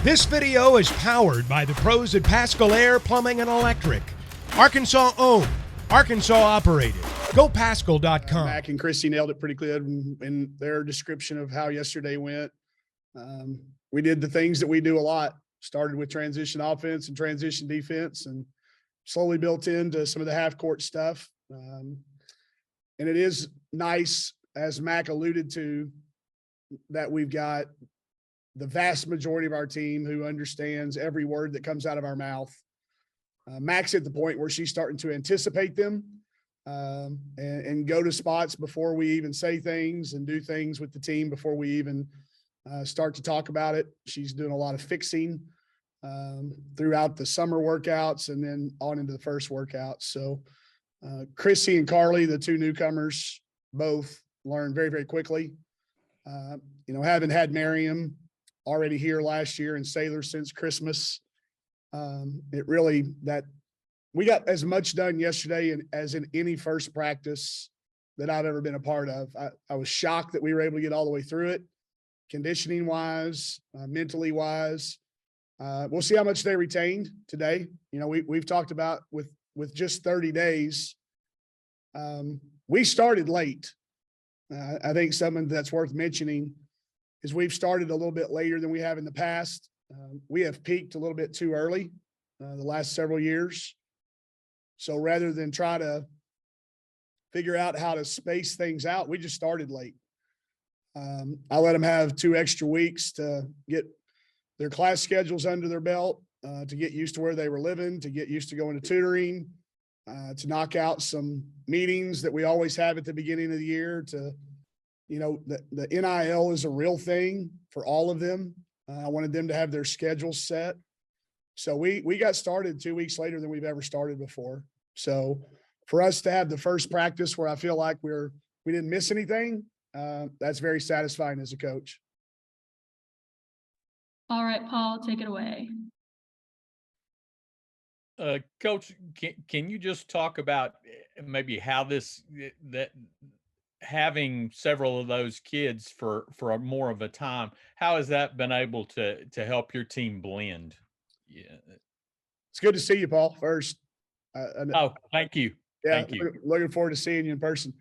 This video is powered by the pros at Pascal Air Plumbing and Electric. Arkansas owned, Arkansas operated. GoPascal.com. Mac and Chrissy nailed it pretty good in their description of how yesterday went. We did the things that we do a lot. Started with transition offense and transition defense and slowly built into some of the half-court stuff. And it is nice, as Mac alluded to, that we've got the vast majority of our team who understands every word that comes out of our mouth. Mac's at the point where she's starting to anticipate them and go to spots before we even say things and do things with the team before we even start to talk about it. She's doing a lot of fixing throughout the summer workouts and then on into the first workout. So Chrissy and Carly, the two newcomers, both learned very, very quickly. Having had Miriam already here last year and Sailor since Christmas, we got as much done yesterday as in any first practice that I've ever been a part of. I was shocked that we were able to get all the way through it, conditioning wise, mentally wise. We'll see how much they retained today. We've talked about with just 30 days. We started late. I think something that's worth mentioning is we've started a little bit later than we have in the past. We have peaked a little bit too early the last several years. So rather than try to figure out how to space things out, we just started late. I let them have 2 extra weeks to get their class schedules under their belt, to get used to where they were living, to get used to going to tutoring, to knock out some meetings that we always have at the beginning of the year. The NIL is a real thing for all of them. I wanted them to have their schedules set. So we got started 2 weeks later than we've ever started before. So for us to have the first practice where I feel like we didn't miss anything, that's very satisfying as a coach. All right, Paul, take it away. Coach, can you just talk about maybe how that having several of those kids for more of a time, how has that been able to help your team blend? Yeah, it's good to see you, Paul. First, thank you. Yeah, thank you. Looking forward to seeing you in person.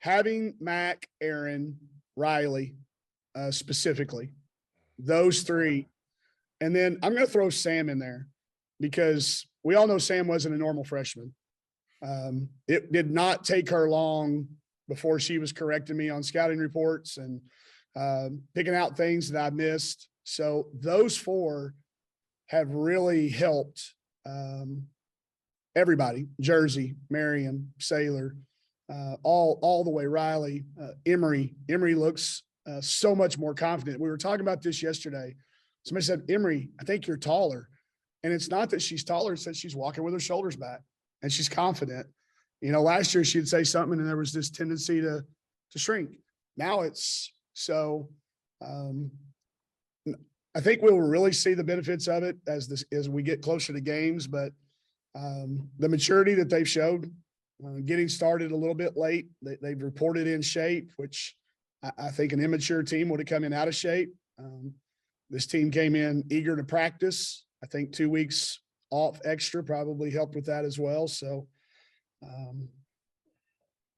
Having Mac, Aaron, Riley, specifically, those three, and then I'm going to throw Sam in there because we all know Sam wasn't a normal freshman. It did not take her long before she was correcting me on scouting reports and picking out things that I missed. So those 4 have really helped everybody, Jersey, Miriam, Sailor, all the way, Riley, Emory. Emory looks so much more confident. We were talking about this yesterday. Somebody said, Emory, I think you're taller. And it's not that she's taller, it's that she's walking with her shoulders back and she's confident. Last year she'd say something and there was this tendency to shrink. Now it's so, I think we'll really see the benefits of it as we get closer to games, but the maturity that they've showed, getting started a little bit late, they've reported in shape, which I think an immature team would have come in out of shape. This team came in eager to practice. I think 2 weeks off extra probably helped with that as well. So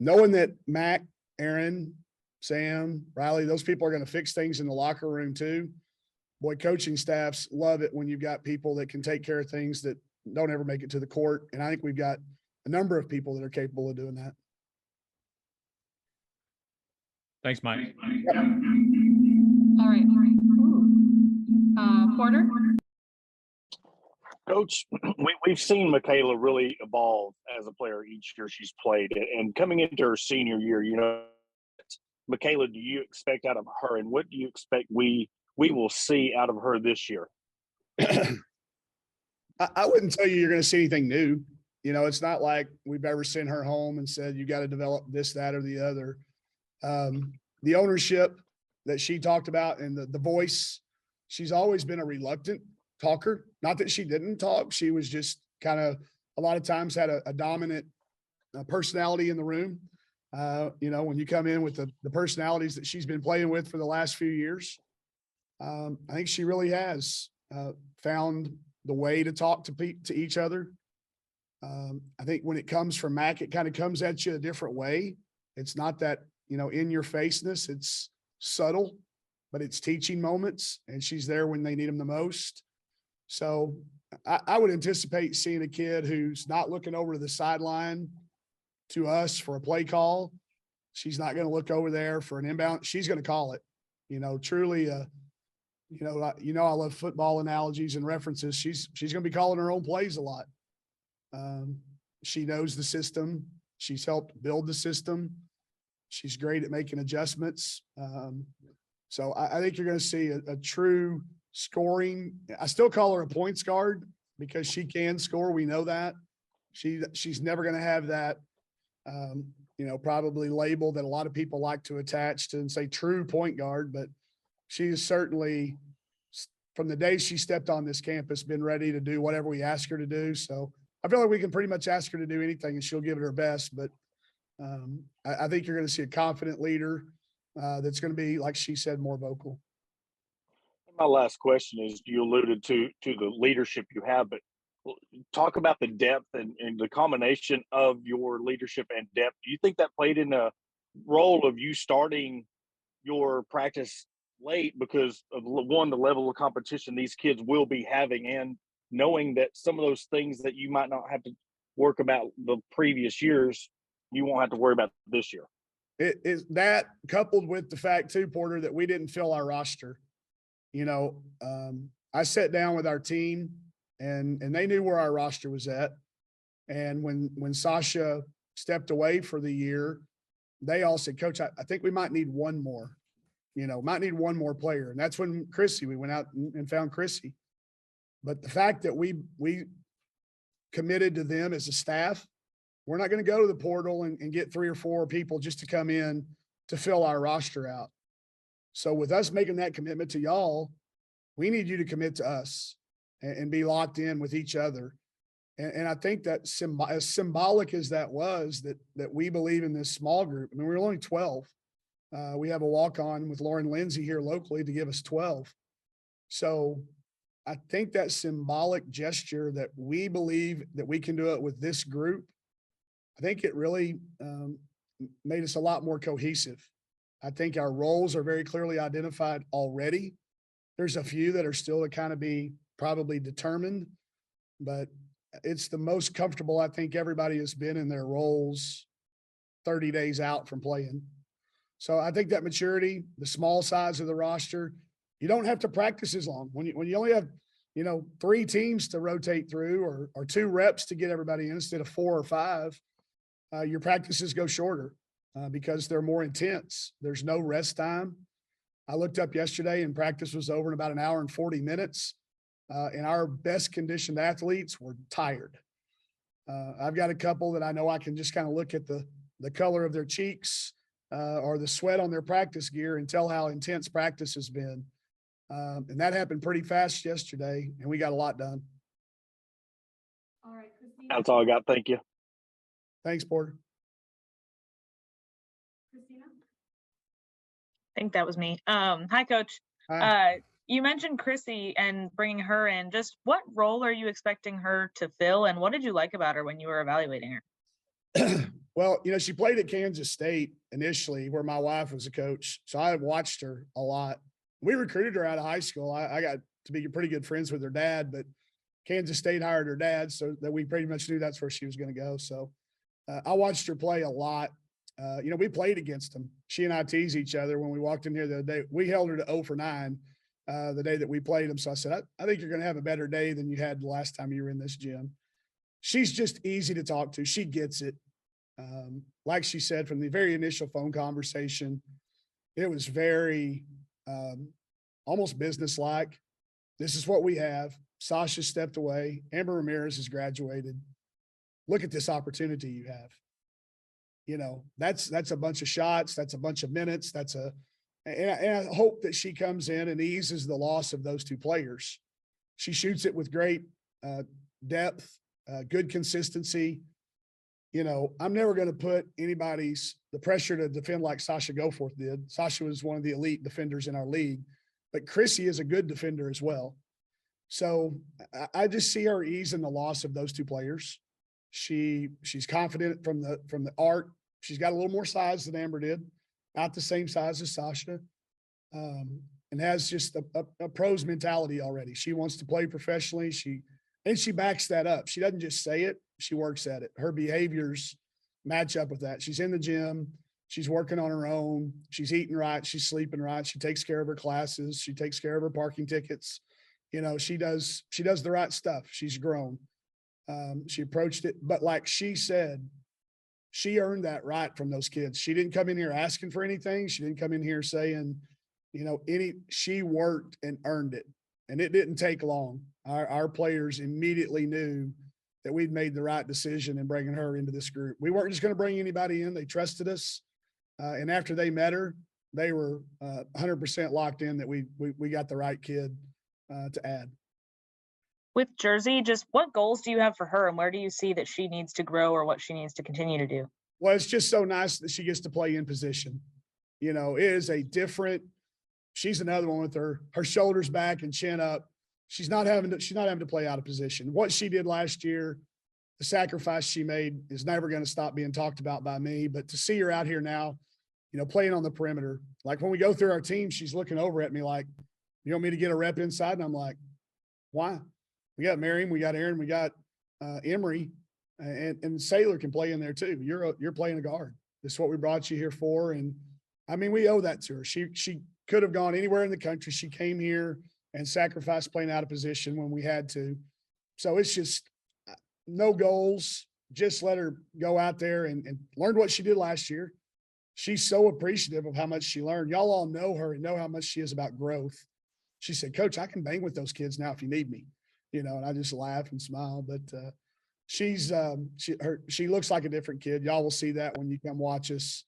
knowing that Mac, Aaron, Sam, Riley, those people are going to fix things in the locker room too. Boy, coaching staffs love it when you've got people that can take care of things that don't ever make it to the court. And I think we've got a number of people that are capable of doing that. Thanks, Mike. Yep. All right. Porter? Coach, we've seen Michaela really evolve as a player each year she's played. And coming into her senior year, Michaela, do you expect out of her, and what do you expect we will see out of her this year? I wouldn't tell you're going to see anything new. It's not like we've ever sent her home and said, you got to develop this, that, or the other. The ownership that she talked about and the voice, she's always been a reluctant talker. Not that she didn't talk. She was just kind of a lot of times had a dominant personality in the room. When you come in with the personalities that she's been playing with for the last few years, I think she really has found the way to talk to each other. I think when it comes from Mac, it kind of comes at you a different way. It's not that, in your faceness, it's subtle, but it's teaching moments, and she's there when they need them the most. So I would anticipate seeing a kid who's not looking over to the sideline to us for a play call. She's not going to look over there for an inbound. She's going to call it, truly, I love football analogies and references. She's going to be calling her own plays a lot. She knows the system. She's helped build the system. She's great at making adjustments. So I think you're going to see a true scoring. I still call her a points guard because she can score. We know that. She's never going to have that, probably label that a lot of people like to attach to and say true point guard, but she is certainly, from the day she stepped on this campus, been ready to do whatever we ask her to do. So I feel like we can pretty much ask her to do anything and she'll give it her best. But I think you're going to see a confident leader that's going to be, like she said, more vocal. My last question is, you alluded to the leadership you have, but talk about the depth and the combination of your leadership and depth. Do you think that played in a role of you starting your practice late because of, one, the level of competition these kids will be having, and knowing that some of those things that you might not have to work about the previous years, you won't have to worry about this year? It is that, coupled with the fact too, Porter, that we didn't fill our roster. I sat down with our team and they knew where our roster was at. And when Sasha stepped away for the year, they all said, Coach, I think we might need one more, might need one more player. And that's when we went out and found Chrissy. But the fact that we committed to them as a staff, we're not going to go to the portal and get 3 or 4 people just to come in to fill our roster out. So with us making that commitment to y'all, we need you to commit to us and be locked in with each other. And I think that as symbolic as that was, that we believe in this small group. I mean, we're only 12. We have a walk-on with Lauren Lindsay here locally to give us 12. So I think that symbolic gesture that we believe that we can do it with this group, I think it really made us a lot more cohesive. I think our roles are very clearly identified already. There's a few that are still to kind of be probably determined, but it's the most comfortable I think everybody has been in their roles 30 days out from playing. So I think that maturity, the small size of the roster, you don't have to practice as long. When you only have, 3 teams to rotate through or 2 reps to get everybody in instead of 4 or 5, your practices go shorter because they're more intense. There's no rest time. I looked up yesterday and practice was over in about 1 hour and 40 minutes. And our best conditioned athletes were tired. I've got a couple that I know I can just kind of look at the color of their cheeks or the sweat on their practice gear and tell how intense practice has been. And that happened pretty fast yesterday, and we got a lot done. All right, Chrissy. That's all I got. Thank you. Thanks, Porter. Christina? I think that was me. Hi, Coach. Hi. You mentioned Chrissy and bringing her in. Just what role are you expecting her to fill, and what did you like about her when you were evaluating her? Well, she played at Kansas State initially, where my wife was a coach. So I watched her a lot. We recruited her out of high school. I got to be pretty good friends with her dad, but Kansas State hired her dad, so that we pretty much knew that's where she was going to go. So I watched her play a lot. We played against them. She and I teased each other when we walked in here the other day. We held her to 0 for 9 the day that we played them. So I said, I think you're going to have a better day than you had the last time you were in this gym. She's just easy to talk to. She gets it. Like she said, from the very initial phone conversation, it was very almost businesslike. This is what we have. Sasha stepped away. Amber Ramirez has graduated. Look at this opportunity you have. That's a bunch of shots. That's a bunch of minutes. And I hope that she comes in and eases the loss of those 2 players. She shoots it with great depth, good consistency. I'm never going to put the pressure to defend like Sasha Goforth did. Sasha was one of the elite defenders in our league. but Chrissy is a good defender as well. So I just see her easing the loss of those two players. She's confident from the arc. She's got a little more size than Amber did, not the same size as Sasha, and has just a pro's mentality already. She wants to play professionally. She backs that up. She doesn't just say it, she works at it. Her behaviors match up with that. She's in the gym. She's working on her own. She's eating right. She's sleeping right. She takes care of her classes. She takes care of her parking tickets. You know, she does the right stuff. She's grown. She approached it, but like she said, she earned that right from those kids. She didn't come in here asking for anything. She didn't come in here saying, you know, she worked and earned it. And it didn't take long. Our players immediately knew that we'd made the right decision in bringing her into this group. We weren't just going to bring anybody in. They trusted us. And after they met her, they were 100% locked in that we got the right kid to add. With Jersey, just what goals do you have for her, and where do you see that she needs to grow or what she needs to continue to do? Well, it's just so nice that she gets to play in position. You know, it is a different, she's another one with her shoulders back and chin up. She's not having to play out of position. What she did last year, the sacrifice she made is never going to stop being talked about by me. But to see her out here now, you know, playing on the perimeter, like when we go through our team, she's looking over at me like, you want me to get a rep inside? And I'm like, why? We got Miriam, we got Aaron, we got Emery, and Saylor can play in there too. You're playing a guard. This is what we brought you here for. And I mean, we owe that to her. She could have gone anywhere in the country. She came here and sacrificed playing out of position when we had to. So it's just no goals. Just let her go out there and learn what she did last year. She's so appreciative of how much she learned. Y'all all know her and know how much she is about growth. She said, Coach, I can bang with those kids now if you need me, you know, and I just laugh and smile, but she looks like a different kid. Y'all will see that when you come watch us.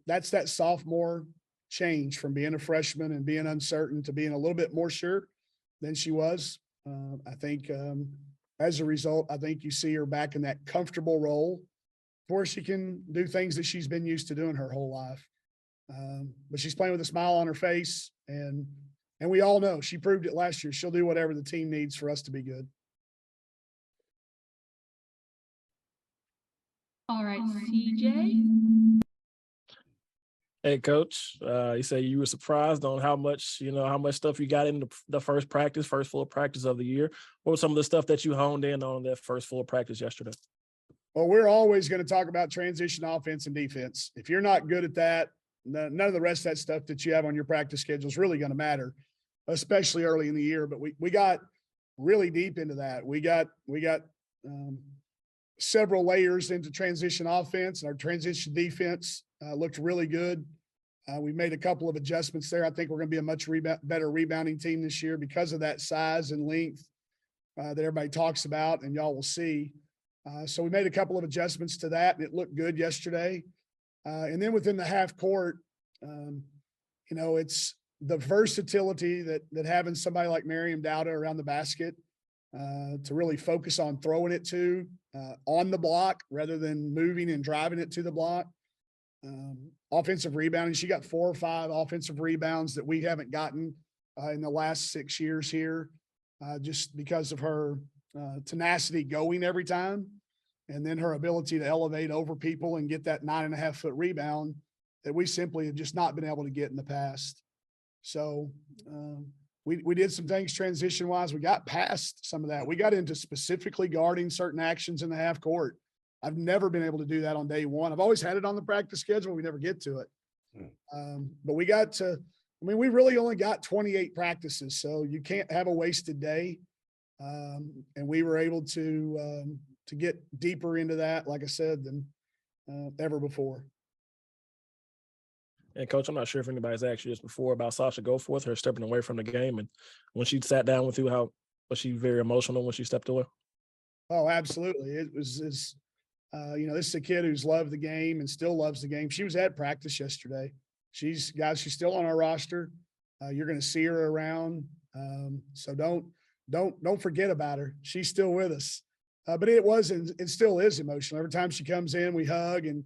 That's that sophomore change from being a freshman and being uncertain to being a little bit more sure than she was. I think as a result, I think you see her back in that comfortable role where she can do things that she's been used to doing her whole life. But she's playing with a smile on her face, and we all know she proved it last year. She'll do whatever the team needs for us to be good. All right, CJ. Hey, Coach, you say you were surprised on how much stuff you got in the first full practice of the year. What was some of the stuff that you honed in on that first full practice yesterday? Well, we're always going to talk about transition offense and defense. If you're not good at that, none of the rest of that stuff that you have on your practice schedule is really going to matter, especially early in the year. But we got really deep into that. We got several layers into transition offense, and our transition defense looked really good. We made a couple of adjustments there. I think we're going to be a much better rebounding team this year because of that size and length that everybody talks about, and y'all will see. So we made a couple of adjustments to that, and it looked good yesterday. And then within the half court, you know, it's the versatility that having somebody like Miriam Dowda around the basket to really focus on throwing it to on the block rather than moving and driving it to the block. Offensive rebounding, she got 4 or 5 offensive rebounds that we haven't gotten in the last 6 years here, just because of her tenacity going every time, and then her ability to elevate over people and get that 9.5-foot rebound that we simply have just not been able to get in the past. So we did some things transition wise. We got past some of that. We got into specifically guarding certain actions in the half court. I've never been able to do that on day one. I've always had it on the practice schedule. We never get to it. But we got to, I mean, we really only got 28 practices, so you can't have a wasted day. And we were able to get deeper into that, like I said, than ever before. And Coach, I'm not sure if anybody's asked you this before about Sasha Goforth, her stepping away from the game, and when she sat down with you, how was she very emotional when she stepped away? Oh, absolutely. It was, you know, this is a kid who's loved the game and still loves the game. She was at practice yesterday. She's still on our roster. You're going to see her around. So don't forget about her. She's still with us. But it was, and it still is emotional. Every time she comes in, we hug, and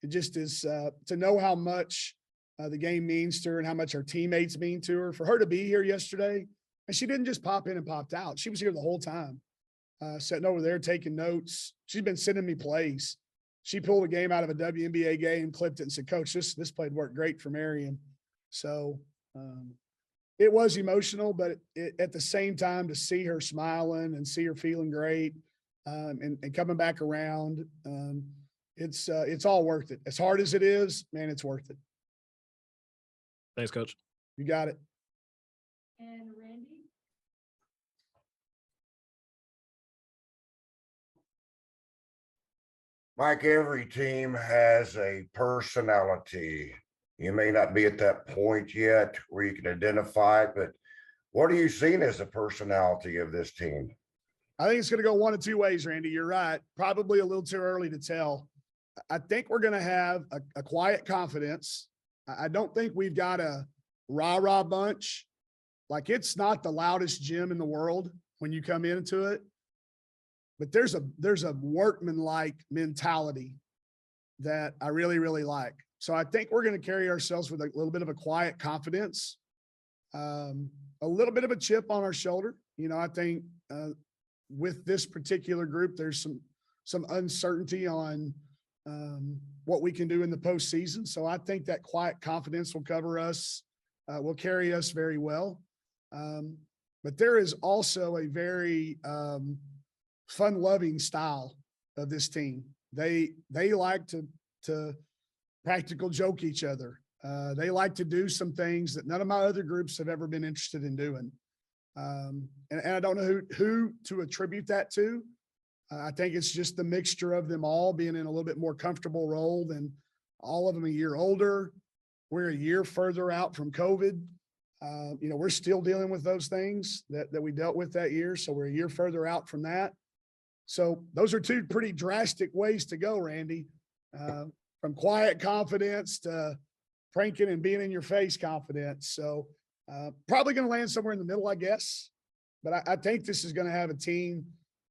it just is to know how much the game means to her and how much her teammates mean to her. For her to be here yesterday, and she didn't just pop in and popped out. She was here the whole time, sitting over there taking notes. She's been sending me plays. She pulled a game out of a WNBA game, clipped it, and said, "Coach, this play'd work great for Marion." So it was emotional, but at the same time, to see her smiling and see her feeling great and coming back around, it's all worth it. As hard as it is, man, it's worth it. Thanks, Coach. You got it. And Randy? Mike, every team has a personality. You may not be at that point yet where you can identify it, but what are you seeing as the personality of this team? I think it's going to go one of two ways, Randy. You're right. Probably a little too early to tell. I think we're going to have a quiet confidence. I don't think we've got a rah-rah bunch. Like, it's not the loudest gym in the world when you come into it, but there's a workman-like mentality that I really, really like. So I think we're going to carry ourselves with a little bit of a quiet confidence, a little bit of a chip on our shoulder. You know, I think with this particular group, there's some uncertainty on what we can do in the postseason. So I think that quiet confidence will cover us, will carry us very well. But there is also a very fun-loving style of this team. They like to practical joke each other. They like to do some things that none of my other groups have ever been interested in doing. And I don't know who to attribute that to. I think it's just the mixture of them all being in a little bit more comfortable role than all of them a year older. We're a year further out from COVID. You know, we're still dealing with those things that we dealt with that year. So we're a year further out from that. So those are two pretty drastic ways to go, Randy, from quiet confidence to pranking and being in your face confidence. So probably going to land somewhere in the middle, I guess. But I think this is going to have a team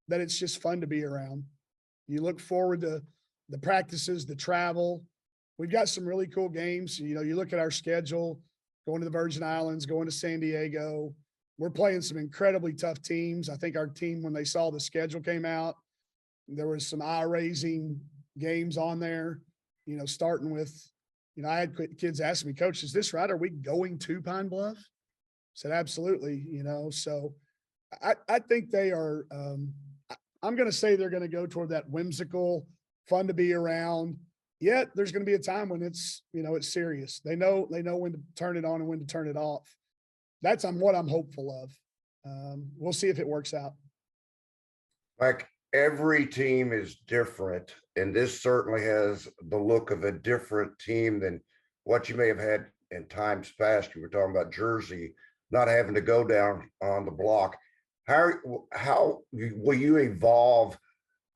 that it's just fun to be around. You look forward to the practices, the travel. We've got some really cool games. You know, you look at our schedule, going to the Virgin Islands, going to San Diego. We're playing some incredibly tough teams. I think our team, when they saw the schedule came out, there was some eye-raising games on there, you know, starting with, you know, I had kids asking me, "Coach, is this right? Are we going to Pine Bluff?" I said, "Absolutely," you know. So I think they are, I'm going to say they're going to go toward that whimsical, fun to be around. Yet there's going to be a time when it's, you know, it's serious. They know when to turn it on and when to turn it off. That's what I'm hopeful of. We'll see if it works out. Like, every team is different, and this certainly has the look of a different team than what you may have had in times past. You were talking about Jersey not having to go down on the block. How will you evolve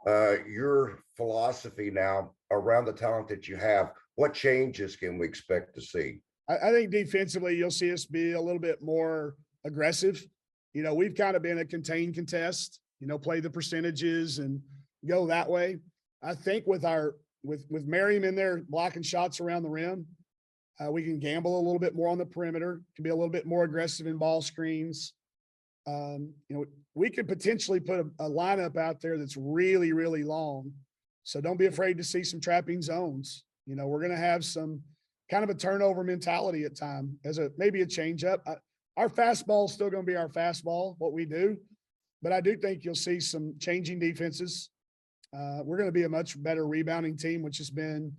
your philosophy now around the talent that you have? What changes can we expect to see? I think defensively, you'll see us be a little bit more aggressive. You know, we've kind of been a contain contest, you know, play the percentages and go that way. I think with Merriam in there blocking shots around the rim, we can gamble a little bit more on the perimeter, can be a little bit more aggressive in ball screens. You know, we could potentially put a lineup out there that's really, really long. So don't be afraid to see some trapping zones. You know, we're going to have some kind of a turnover mentality at time as maybe a change up. Our fastball is still going to be our fastball, what we do, but I do think you'll see some changing defenses. We're going to be a much better rebounding team, which has been,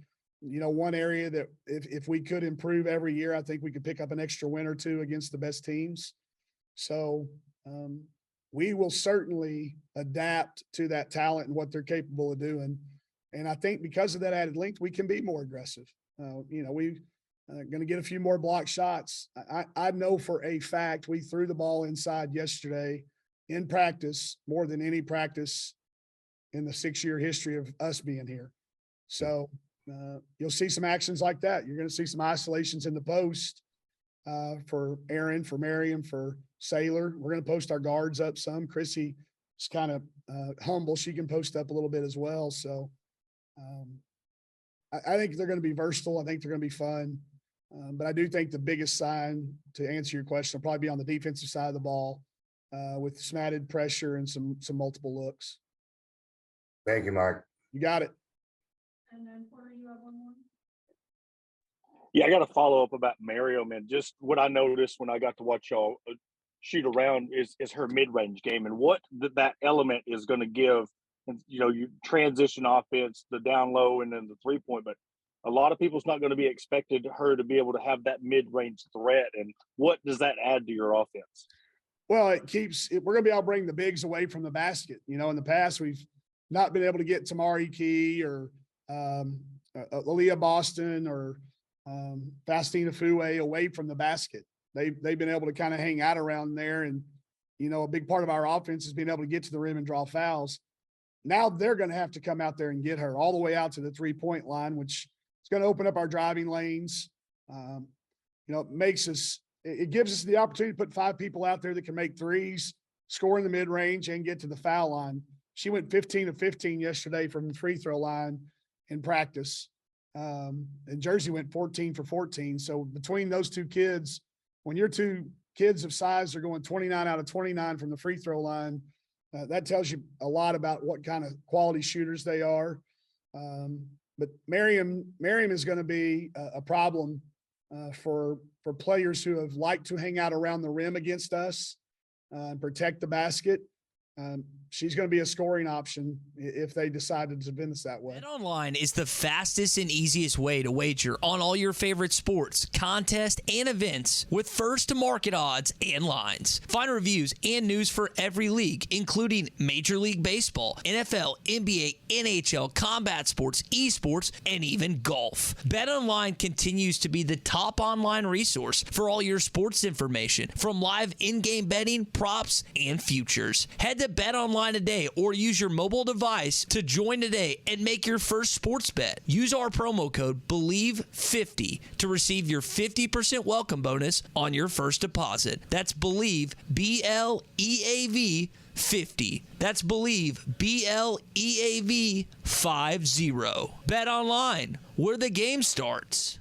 you know, one area that if we could improve every year, I think we could pick up an extra win or two against the best teams. So we will certainly adapt to that talent and what they're capable of doing. And I think because of that added length, we can be more aggressive. You know, we're going to get a few more block shots. I know for a fact we threw the ball inside yesterday in practice more than any practice in the 6-year history of us being here. So you'll see some actions like that. You're going to see some isolations in the post for Aaron, for Merriam, for Sailor. We're going to post our guards up some. Chrissy is kind of humble. She can post up a little bit as well. So I think they're going to be versatile. I think they're going to be fun. But I do think the biggest sign, to answer your question, will probably be on the defensive side of the ball with some added pressure and some multiple looks. Thank you, Mike. You got it. And then Porter, you have one more? Yeah, I got to follow up about Miriam, and just what I noticed when I got to watch y'all shoot around is her mid-range game, and what that element is going to give. You know, you transition offense, the down low, and then the 3-point. But a lot of people's not going to be expected her to be able to have that mid-range threat. And what does that add to your offense? Well, we're going to be able to bring the bigs away from the basket. You know, in the past, we've not been able to get Tamari Key or Aaliyah Boston or Fastina Foué away from the basket. They've been able to kind of hang out around there. And, you know, a big part of our offense is being able to get to the rim and draw fouls. Now they're going to have to come out there and get her all the way out to the 3-point line, which is going to open up our driving lanes. You know, it gives us the opportunity to put 5 people out there that can make threes, score in the mid-range, and get to the foul line. She went 15 of 15 yesterday from the free throw line in practice. And Jersey went 14 for 14. So between those two kids, when your two kids of size are going 29 out of 29 from the free throw line, that tells you a lot about what kind of quality shooters they are. But Miriam is going to be a problem for players who have liked to hang out around the rim against us and protect the basket. She's going to be a scoring option if they decide to defend us that way. BetOnline is the fastest and easiest way to wager on all your favorite sports, contests, and events with first-to-market odds and lines. Find reviews and news for every league, including Major League Baseball, NFL, NBA, NHL, combat sports, esports, and even golf. BetOnline continues to be the top online resource for all your sports information, from live in-game betting, props, and futures. Head to BetOnline today or use your mobile device to join today and make your first sports bet. Use our promo code BELIEVE50 to receive your 50% welcome bonus on your first deposit. That's BELIEVE, BLEAV 50. That's BELIEVE, BLEAV 50. Bet online, where the game starts.